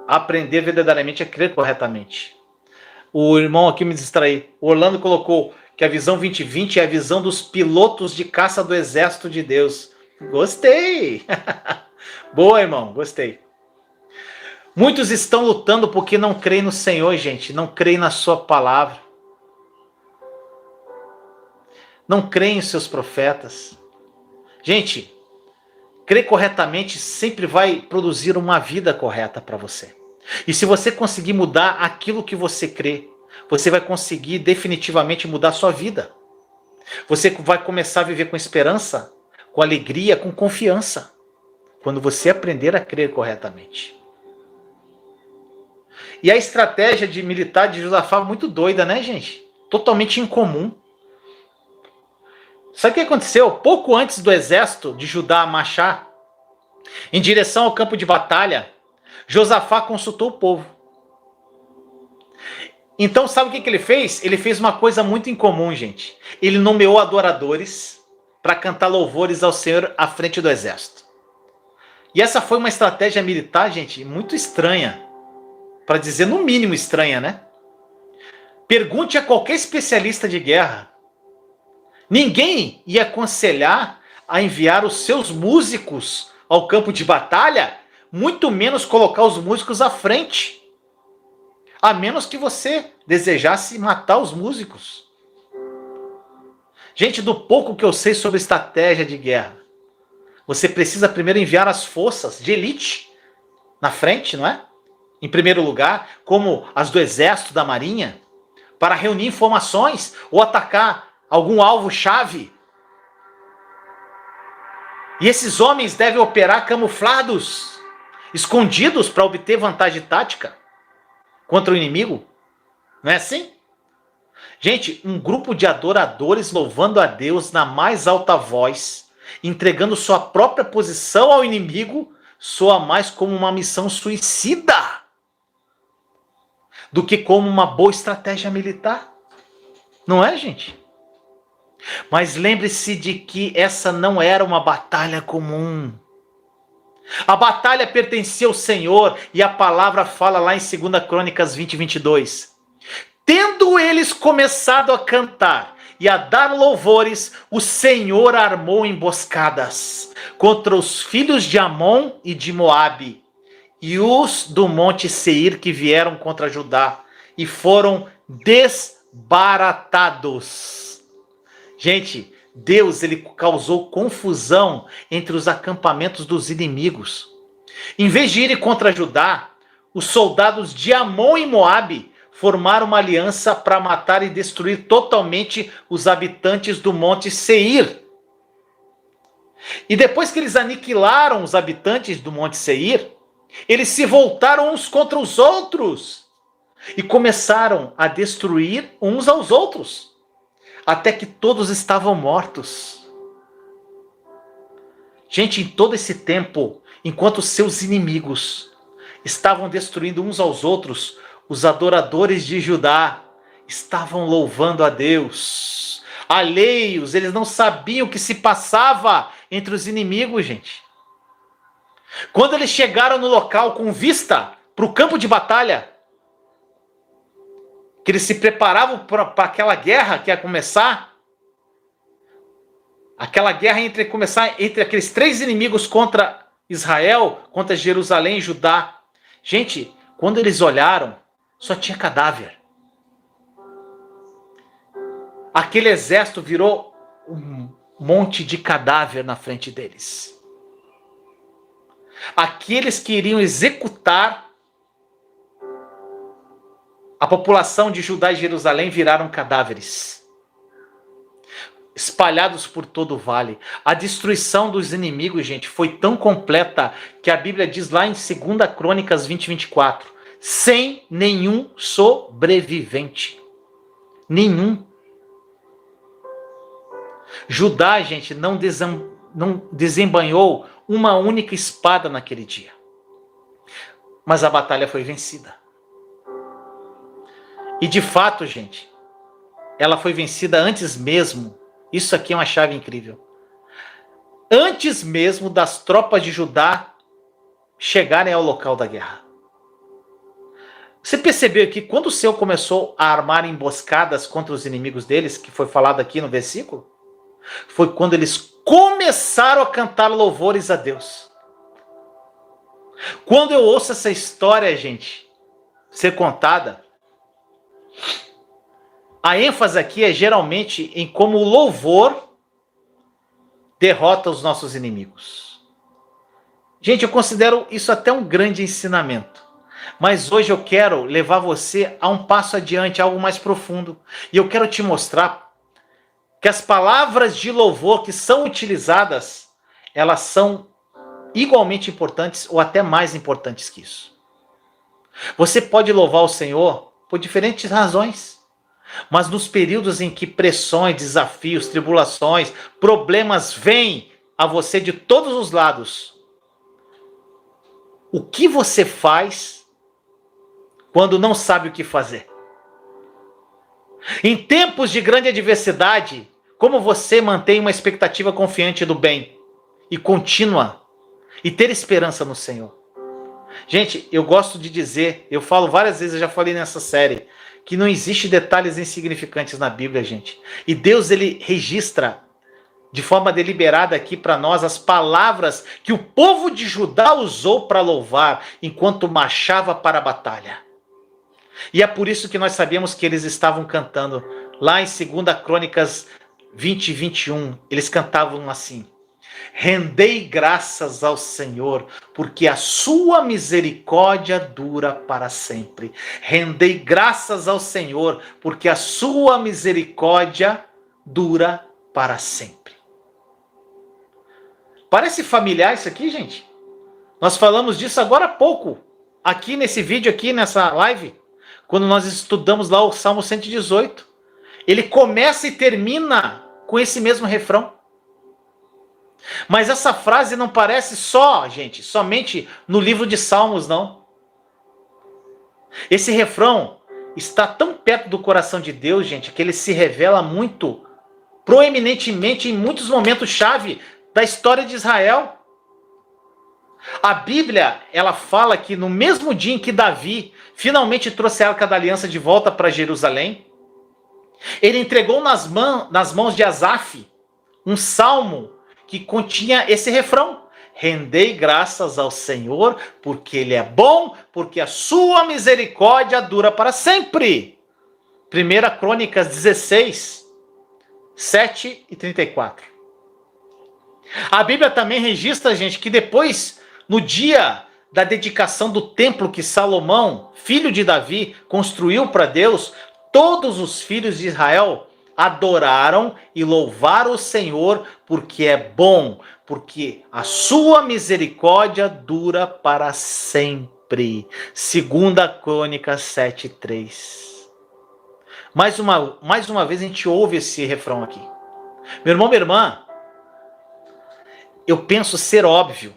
Speaker 1: a crer corretamente. O irmão aqui me distraiu. O Orlando colocou que a visão 2020 é a visão dos pilotos de caça do exército de Deus. Gostei! Boa, irmão, gostei. Muitos estão lutando porque não creem no Senhor, gente. Não creem na sua palavra. Não creem em seus profetas. Gente, crer corretamente sempre vai produzir uma vida correta para você. E se você conseguir mudar aquilo que você crê, você vai conseguir definitivamente mudar a sua vida. Você vai começar a viver com esperança, com alegria, com confiança, quando você aprender a crer corretamente. E a estratégia de militar de Josafá é muito doida, né, gente? Totalmente incomum. Sabe o que aconteceu? Pouco antes do exército de Judá marchar em direção ao campo de batalha, Josafá consultou o povo. Então, sabe o que ele fez? Ele fez uma coisa muito incomum, gente. Ele nomeou adoradores para cantar louvores ao Senhor à frente do exército. E essa foi uma estratégia militar, gente, muito estranha. Para dizer no mínimo estranha, né? Pergunte a qualquer especialista de guerra. Ninguém ia aconselhar a enviar os seus músicos ao campo de batalha, muito menos colocar os músicos à frente. A menos que você desejasse matar os músicos. Gente, do pouco que eu sei sobre estratégia de guerra, você precisa primeiro enviar as forças de elite na frente, não é? Em primeiro lugar, como as do exército, da marinha, para reunir informações ou atacar algum alvo-chave. E esses homens devem operar camuflados, escondidos para obter vantagem tática contra o inimigo. Não é assim? Gente, um grupo de adoradores louvando a Deus na mais alta voz, entregando sua própria posição ao inimigo, soa mais como uma missão suicida do que como uma boa estratégia militar. Não é, gente? Mas lembre-se de que essa não era uma batalha comum. A batalha pertencia ao Senhor, e a palavra fala lá em 2 Crônicas 20:22. Tendo eles começado a cantar e a dar louvores, o Senhor armou emboscadas contra os filhos de Amon e de Moabe, e os do monte Seir que vieram contra Judá, e foram desbaratados. Gente, Deus ele causou confusão entre os acampamentos dos inimigos. Em vez de irem contra Judá, os soldados de Amon e Moabe formaram uma aliança para matar e destruir totalmente os habitantes do monte Seir. E depois que eles aniquilaram os habitantes do monte Seir, eles se voltaram uns contra os outros e começaram a destruir uns aos outros, até que todos estavam mortos. Gente, em todo esse tempo, enquanto seus inimigos estavam destruindo uns aos outros, os adoradores de Judá estavam louvando a Deus. Alheios, eles não sabiam o que se passava entre os inimigos, gente. Quando eles chegaram no local com vista para o campo de batalha, que eles se preparavam para aquela guerra que ia começar, aquela guerra entre aqueles três inimigos contra Israel, contra Jerusalém e Judá. Gente, quando eles olharam, só tinha cadáver. Aquele exército virou um monte de cadáver na frente deles. Aqueles que iriam executar a população de Judá e Jerusalém viraram cadáveres, espalhados por todo o vale. A destruição dos inimigos, gente, foi tão completa que a Bíblia diz lá em 2 Crônicas 20:24, sem nenhum sobrevivente. Nenhum. Judá, gente, não desembanhou uma única espada naquele dia. Mas a batalha foi vencida. E de fato, gente, ela foi vencida antes mesmo. Isso aqui é uma chave incrível. Antes mesmo das tropas de Judá chegarem ao local da guerra. Você percebeu que quando o Senhor começou a armar emboscadas contra os inimigos deles, que foi falado aqui no versículo, foi quando eles começaram a cantar louvores a Deus. Quando eu ouço essa história, gente, ser contada, a ênfase aqui é geralmente em como o louvor derrota os nossos inimigos. Gente, eu considero isso até um grande ensinamento. Mas hoje eu quero levar você a um passo adiante, algo mais profundo. E eu quero te mostrar que as palavras de louvor que são utilizadas, elas são igualmente importantes ou até mais importantes que isso. Você pode louvar o Senhor por diferentes razões, mas nos períodos em que pressões, desafios, tribulações, problemas vêm a você de todos os lados, O que você faz quando não sabe o que fazer? Em tempos de grande adversidade, como você mantém uma expectativa confiante do bem e contínua e ter esperança no Senhor? Gente, eu gosto de dizer, eu falo várias vezes, eu já falei nessa série, que não existe detalhes insignificantes na Bíblia, gente. E Deus, ele registra de forma deliberada aqui para nós as palavras que o povo de Judá usou para louvar enquanto marchava para a batalha. E é por isso que nós sabemos que eles estavam cantando lá em 2 Crônicas 20 e 21. Eles cantavam assim: rendei graças ao Senhor, porque a sua misericórdia dura para sempre. Rendei graças ao Senhor, porque a sua misericórdia dura para sempre. Parece familiar isso aqui, gente? Nós falamos disso agora há pouco, aqui nesse vídeo, aqui nessa live, quando nós estudamos lá o Salmo 118. Ele começa e termina com esse mesmo refrão. Mas essa frase não parece só, gente, somente no livro de Salmos, não. Esse refrão está tão perto do coração de Deus, gente, que ele se revela muito, proeminentemente, em muitos momentos-chave da história de Israel. A Bíblia, ela fala que no mesmo dia em que Davi finalmente trouxe a Arca da Aliança de volta para Jerusalém, ele entregou nas mãos de Asaf um salmo que continha esse refrão: rendei graças ao Senhor, porque Ele é bom, porque a sua misericórdia dura para sempre. 1 Crônicas 16, 7 e 34. A Bíblia também registra, gente, que depois, no dia da dedicação do templo que Salomão, filho de Davi, construiu para Deus, todos os filhos de Israel adoraram e louvaram o Senhor, porque é bom, porque a sua misericórdia dura para sempre. 2 Crônicas 7:3. Mais uma vez a gente ouve esse refrão aqui. Meu irmão, minha irmã, eu penso ser óbvio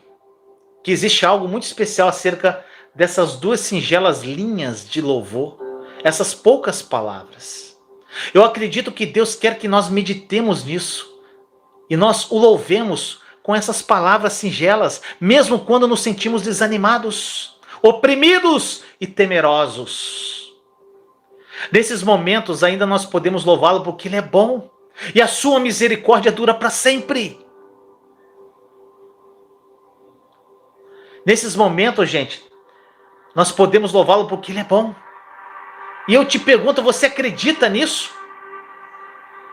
Speaker 1: que existe algo muito especial acerca dessas duas singelas linhas de louvor, essas poucas palavras. Eu acredito que Deus quer que nós meditemos nisso e nós o louvemos com essas palavras singelas, mesmo quando nos sentimos desanimados, oprimidos e temerosos. Nesses momentos ainda nós podemos louvá-lo porque Ele é bom e a sua misericórdia dura para sempre. Nesses momentos, gente, nós podemos louvá-lo porque Ele é bom. E eu te pergunto, você acredita nisso?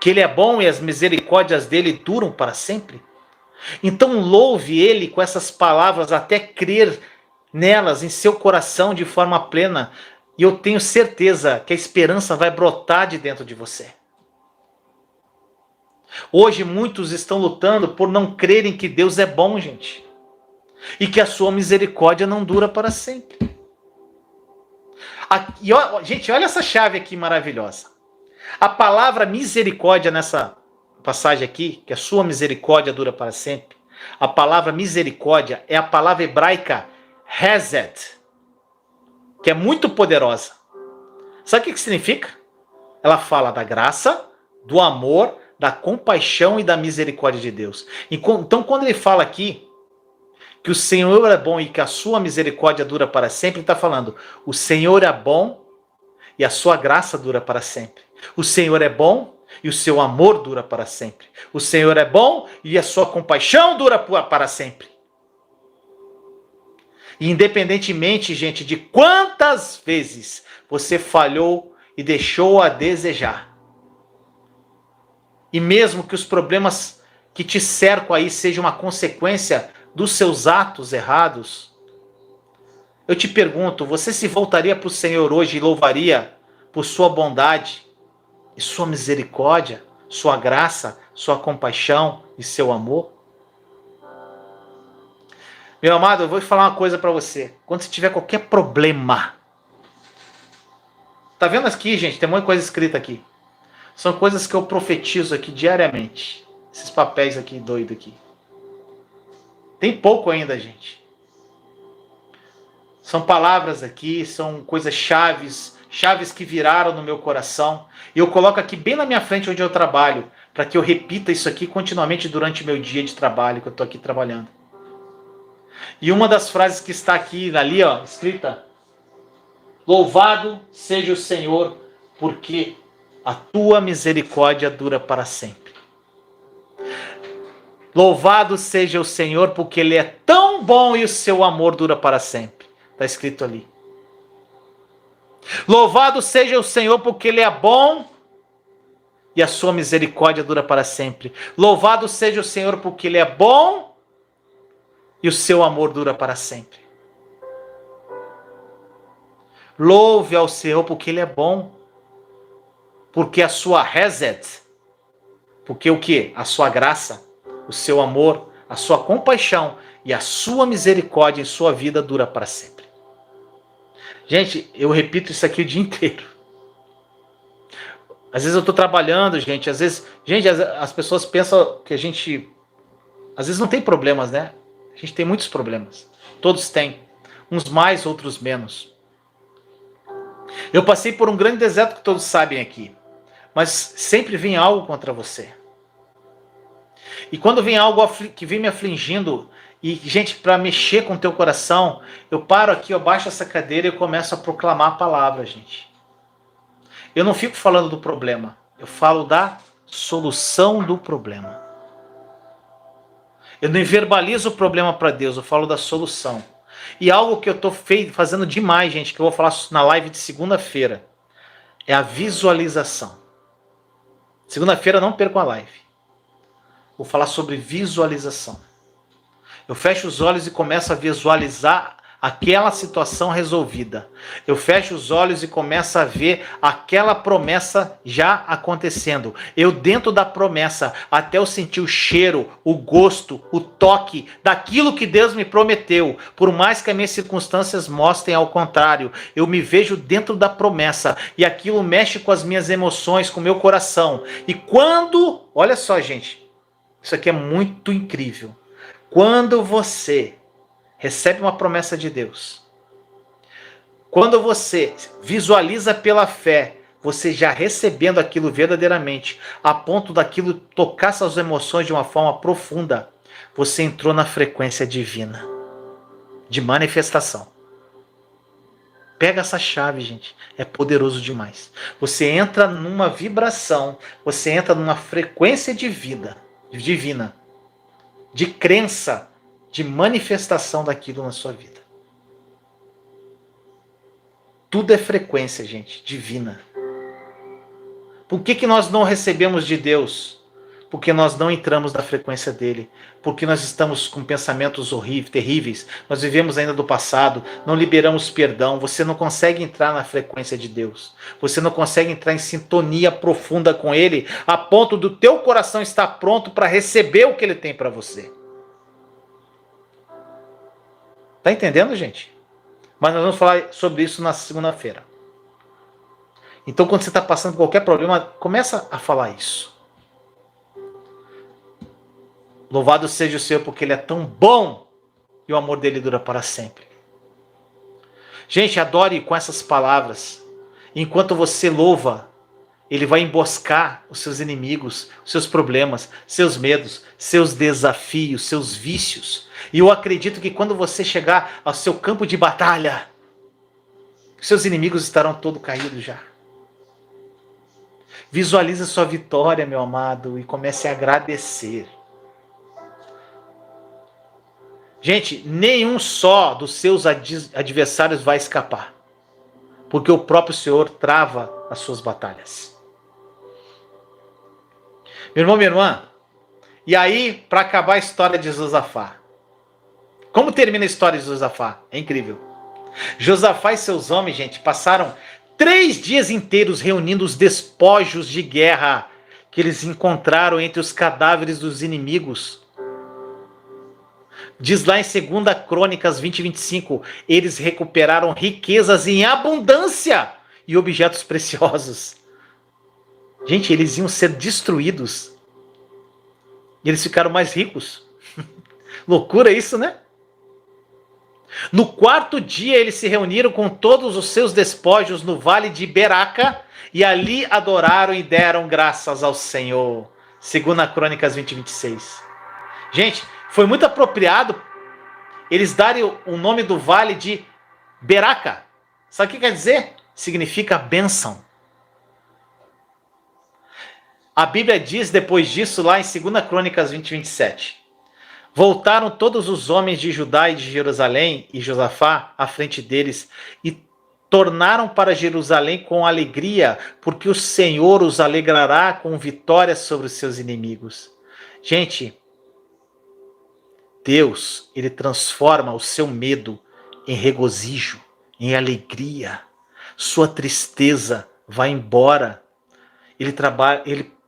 Speaker 1: Que Ele é bom e as misericórdias dele duram para sempre? Então louve Ele com essas palavras até crer nelas em seu coração de forma plena. E eu tenho certeza que a esperança vai brotar de dentro de você. Hoje muitos estão lutando por não crerem que Deus é bom, gente. E que a sua misericórdia não dura para sempre. Aqui, gente, olha essa chave aqui maravilhosa. A palavra misericórdia nessa passagem aqui, que a sua misericórdia dura para sempre. A palavra misericórdia é a palavra hebraica hesed, que é muito poderosa. Sabe o que significa? Ela fala da graça, do amor, da compaixão e da misericórdia de Deus. Então, quando ele fala aqui que o Senhor é bom e que a sua misericórdia dura para sempre, ele está falando, o Senhor é bom e a sua graça dura para sempre. O Senhor é bom e o seu amor dura para sempre. O Senhor é bom e a sua compaixão dura para sempre. E independentemente, gente, de quantas vezes você falhou e deixou a desejar, e mesmo que os problemas que te cercam aí sejam uma consequência dos seus atos errados, eu te pergunto, você se voltaria para o Senhor hoje e louvaria por sua bondade e sua misericórdia, sua graça, sua compaixão e seu amor? Meu amado, eu vou falar uma coisa para você. Quando você tiver qualquer problema, tá vendo aqui, gente? Tem muita coisa escrita aqui. São coisas que eu profetizo aqui diariamente. Esses papéis aqui, doido aqui. Tem pouco ainda, gente. São palavras aqui, são coisas chaves, chaves que viraram no meu coração. E eu coloco aqui bem na minha frente onde eu trabalho, para que eu repita isso aqui continuamente durante o meu dia de trabalho, que eu estou aqui trabalhando. E uma das frases que está aqui, ali, ó, escrita: louvado seja o Senhor, porque a tua misericórdia dura para sempre. Louvado seja o Senhor, porque Ele é tão bom e o seu amor dura para sempre. Está escrito ali. Louvado seja o Senhor, porque Ele é bom e a sua misericórdia dura para sempre. Louvado seja o Senhor, porque Ele é bom e o seu amor dura para sempre. Louve ao Senhor, porque Ele é bom. Porque a sua Hesed, porque o que? A sua graça, o seu amor, a sua compaixão e a sua misericórdia em sua vida dura para sempre. Gente, eu repito isso aqui o dia inteiro. Às vezes eu estou trabalhando, gente, as pessoas pensam que a gente, às vezes não tem problemas, né? A gente tem muitos problemas. Todos têm. Uns mais, outros menos. Eu passei por um grande deserto que todos sabem aqui. Mas sempre vem algo contra você. E quando vem algo que vem me afligindo, e gente, para mexer com o teu coração, eu paro aqui, eu baixo essa cadeira e eu começo a proclamar a palavra, gente. Eu não fico falando do problema, eu falo da solução do problema. Eu não verbalizo o problema para Deus, eu falo da solução. E algo que eu estou fazendo demais, gente, que eu vou falar na live de segunda-feira, é a visualização. Segunda-feira não percam a live. Vou falar sobre visualização. Eu fecho os olhos e começo a visualizar aquela situação resolvida. Eu fecho os olhos e começo a ver aquela promessa já acontecendo. Eu dentro da promessa, até eu sentir o cheiro, o gosto, o toque daquilo que Deus me prometeu. Por mais que as minhas circunstâncias mostrem ao contrário, eu me vejo dentro da promessa e aquilo mexe com as minhas emoções, com o meu coração. E quando, olha só, gente, isso aqui é muito incrível. Quando você recebe uma promessa de Deus, quando você visualiza pela fé, você já recebendo aquilo verdadeiramente, a ponto daquilo tocar suas emoções de uma forma profunda, você entrou na frequência divina, de manifestação. Pega essa chave, gente, é poderoso demais. Você entra numa vibração, você entra numa frequência divina, de crença, de manifestação daquilo na sua vida. Tudo é frequência, gente, divina. Por que nós não recebemos de Deus? Porque nós não entramos na frequência dele. Porque nós estamos com pensamentos horríveis, terríveis. Nós vivemos ainda do passado, não liberamos perdão. Você não consegue entrar na frequência de Deus. Você não consegue entrar em sintonia profunda com ele, a ponto do teu coração estar pronto para receber o que ele tem para você. Tá entendendo, gente? Mas nós vamos falar sobre isso na segunda-feira. Então, quando você está passando por qualquer problema, começa a falar isso. Louvado seja o Senhor, porque Ele é tão bom e o amor dele dura para sempre. Gente, adore com essas palavras. Enquanto você louva, Ele vai emboscar os seus inimigos, os seus problemas, seus medos, seus desafios, seus vícios. E eu acredito que quando você chegar ao seu campo de batalha, seus inimigos estarão todos caídos já. Visualize sua vitória, meu amado, e comece a agradecer. Gente, nenhum só dos seus adversários vai escapar, porque o próprio Senhor trava as suas batalhas. Meu irmão, minha irmã, e aí, para acabar a história de Josafá. Como termina a história de Josafá? É incrível. Josafá e seus homens, gente, passaram 3 dias inteiros reunindo os despojos de guerra que eles encontraram entre os cadáveres dos inimigos. Diz lá em 2 Crônicas 20:25, eles recuperaram riquezas em abundância e objetos preciosos. Gente, eles iam ser destruídos. E eles ficaram mais ricos. Loucura isso, né? No quarto dia eles se reuniram com todos os seus despojos no vale de Beraca e ali adoraram e deram graças ao Senhor. Segunda Crônicas 20:26. Gente, foi muito apropriado eles darem o nome do vale de Beraca. Sabe o que quer dizer? Significa bênção. A Bíblia diz depois disso lá em 2 Crônicas 20:27. Voltaram todos os homens de Judá e de Jerusalém e Josafá à frente deles e tornaram para Jerusalém com alegria, porque o Senhor os alegrará com vitória sobre os seus inimigos. Gente, Deus, ele transforma o seu medo em regozijo, em alegria. Sua tristeza vai embora. Ele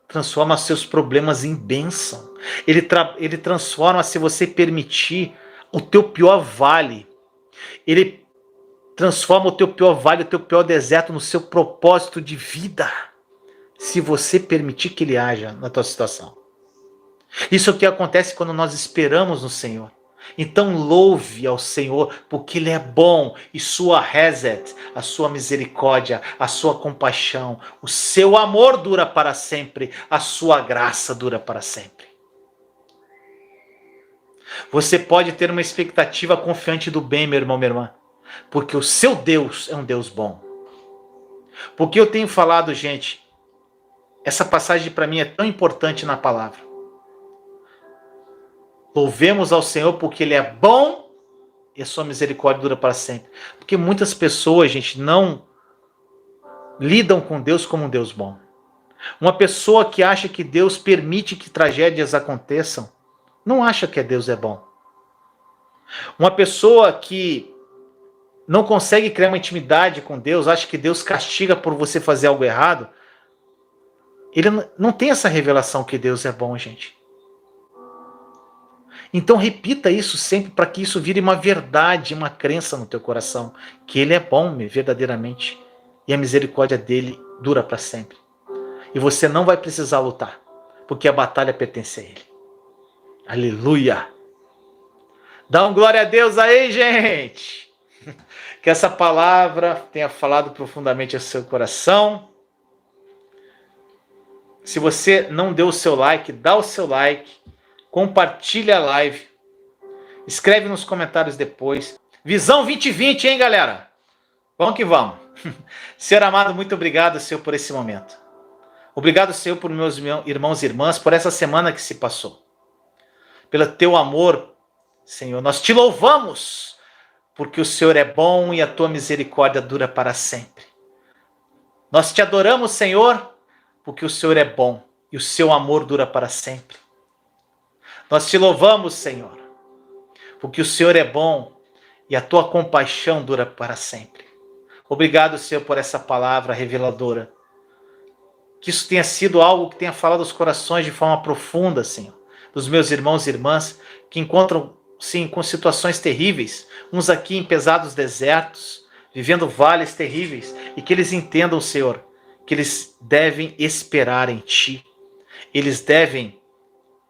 Speaker 1: transforma seus problemas em bênção. Ele transforma, se você permitir, o teu pior vale. Ele transforma o teu pior vale, o teu pior deserto no seu propósito de vida. Se você permitir que ele haja na tua situação. Isso é o que acontece quando nós esperamos no Senhor. Então louve ao Senhor, porque Ele é bom e sua reset, a sua misericórdia, a sua compaixão, o seu amor dura para sempre, a sua graça dura para sempre. Você pode ter uma expectativa confiante do bem, meu irmão, minha irmã, porque o seu Deus é um Deus bom. Porque eu tenho falado, gente, essa passagem para mim é tão importante na palavra. Louvemos ao Senhor porque Ele é bom e a sua misericórdia dura para sempre. Porque muitas pessoas, gente, não lidam com Deus como um Deus bom. Uma pessoa que acha que Deus permite que tragédias aconteçam, não acha que Deus é bom. Uma pessoa que não consegue criar uma intimidade com Deus, acha que Deus castiga por você fazer algo errado, ele não tem essa revelação que Deus é bom, gente. Então repita isso sempre para que isso vire uma verdade, uma crença no teu coração, que Ele é bom verdadeiramente e a misericórdia dele dura para sempre. E você não vai precisar lutar, porque a batalha pertence a Ele. Aleluia! Dá um glória a Deus aí, gente! Que essa palavra tenha falado profundamente ao seu coração. Se você não deu o seu like, dá o seu like. Compartilha a live. Escreve nos comentários depois. Visão 2020, hein, galera? Vamos que vamos. Senhor amado, muito obrigado, Senhor, por esse momento. Obrigado, Senhor, por meus irmãos e irmãs, por essa semana que se passou. Pelo teu amor, Senhor. Nós te louvamos, porque o Senhor é bom e a tua misericórdia dura para sempre. Nós te adoramos, Senhor, porque o Senhor é bom e o seu amor dura para sempre. Nós te louvamos, Senhor, porque o Senhor é bom e a tua compaixão dura para sempre. Obrigado, Senhor, por essa palavra reveladora. Que isso tenha sido algo que tenha falado aos corações de forma profunda, Senhor, dos meus irmãos e irmãs que encontram, sim, com situações terríveis, uns aqui em pesados desertos, vivendo vales terríveis, e que eles entendam, Senhor, que eles devem esperar em Ti. Eles devem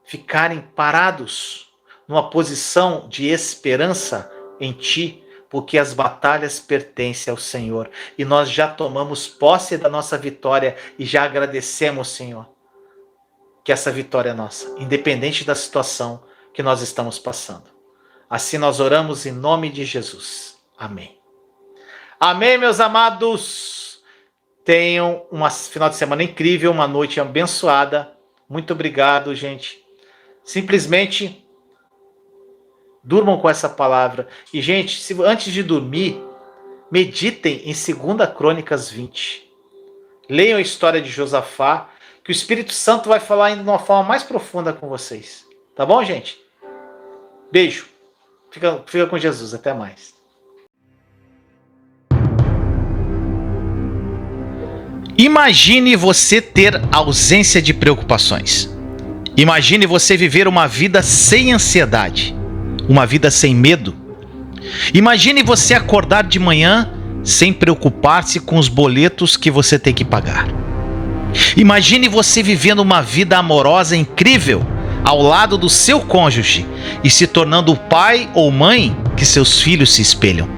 Speaker 1: ficarem parados numa posição de esperança em Ti, porque as batalhas pertencem ao Senhor. E nós já tomamos posse da nossa vitória e já agradecemos, Senhor, que essa vitória é nossa, independente da situação que nós estamos passando. Assim nós oramos em nome de Jesus. Amém. Amém, meus amados. Tenham um final de semana incrível, uma noite abençoada. Muito obrigado, gente. Simplesmente durmam com essa palavra. E, gente, antes de dormir, meditem em 2 Crônicas 20. Leiam a história de Josafá, que o Espírito Santo vai falar ainda de uma forma mais profunda com vocês. Tá bom, gente? Beijo. Fica com Jesus. Até mais. Imagine você ter ausência de preocupações. Imagine você viver uma vida sem ansiedade, uma vida sem medo. Imagine você acordar de manhã sem preocupar-se com os boletos que você tem que pagar. Imagine você vivendo uma vida amorosa incrível ao lado do seu cônjuge e se tornando pai ou mãe que seus filhos se espelham.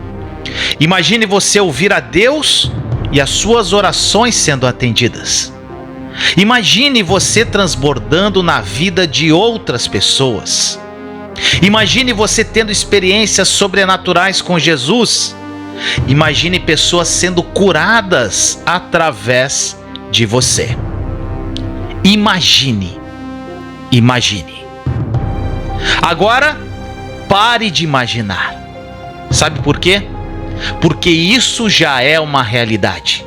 Speaker 1: Imagine você ouvir a Deus e as suas orações sendo atendidas. Imagine você transbordando na vida de outras pessoas. Imagine você tendo experiências sobrenaturais com Jesus. Imagine pessoas sendo curadas através de você. Imagine. Agora, pare de imaginar. Sabe por quê? Porque isso já é uma realidade.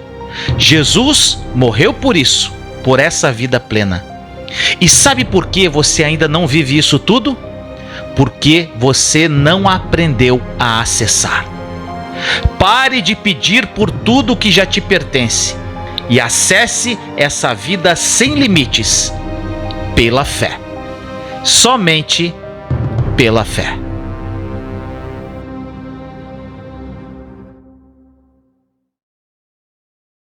Speaker 1: Jesus morreu por isso, por essa vida plena. E sabe por que você ainda não vive isso tudo? Porque você não aprendeu a acessar. Pare de pedir por tudo que já te pertence e acesse essa vida sem limites pela fé. Somente pela fé.